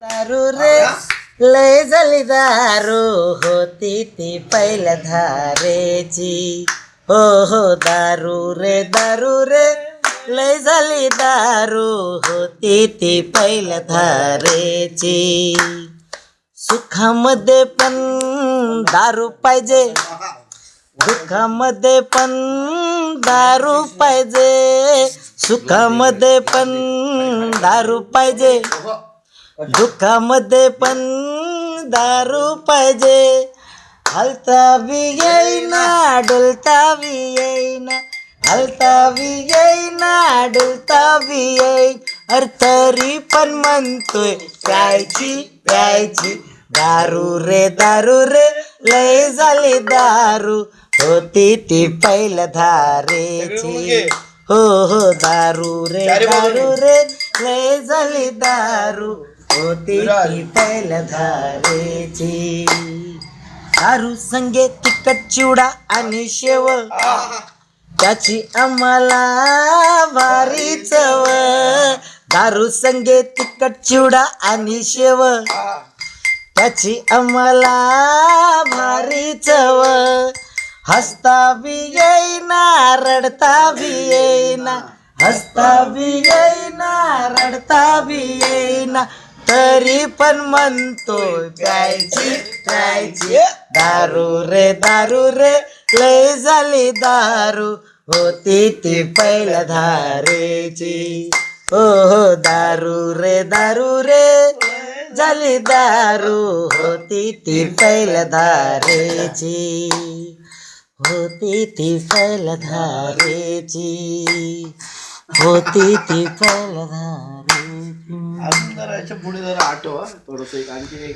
दारू रे लय झाली दारू होती ती पहिल्या धारेची. हो हो दारू रे लय झाली दारू होती ती पहिल्या धारेची. सुखामध्ये पण दारू पाहिजे, दुःखामध्ये पण दारू पाहिजे. सुखामध्ये पण दारू पाहिजे, दुःखामध्ये पण दारू पाहिजे. हलता बी येईना डुलता बी येईना, हलता बी येईना डुलता बी येईन. अरे तरी पण म्हणतोय प्यायची प्यायची दारू रे लय झाली दारू होती ती पहिल्या धारेची. हो हो दारू रे लय झाली दारू होती ती पहिल्या धारेची. दारू संगे तिखट चिवडा आणि शेव, त्याची आम्हाला भारी चव. दारू संगे तिखट चिवडा आणि शेव, त्याची आम्हाला भारी चव. हसता बी येईना रडता बी येईना, हसता बी येईना रडता बी येईना. तरी पण म्हणतोय प्यायची प्यायची दारू रे लय झाली दारू होती ती पहिल्या धारेची. हो हो दारू रे झाली दारू होती ती पहिल्या धारेची. होती ती पहिल्या धारेची, होती ती पहिल्या धारेची. अजून जरा याच्या पुढे जरा आठवा थोडस एक आणखी एक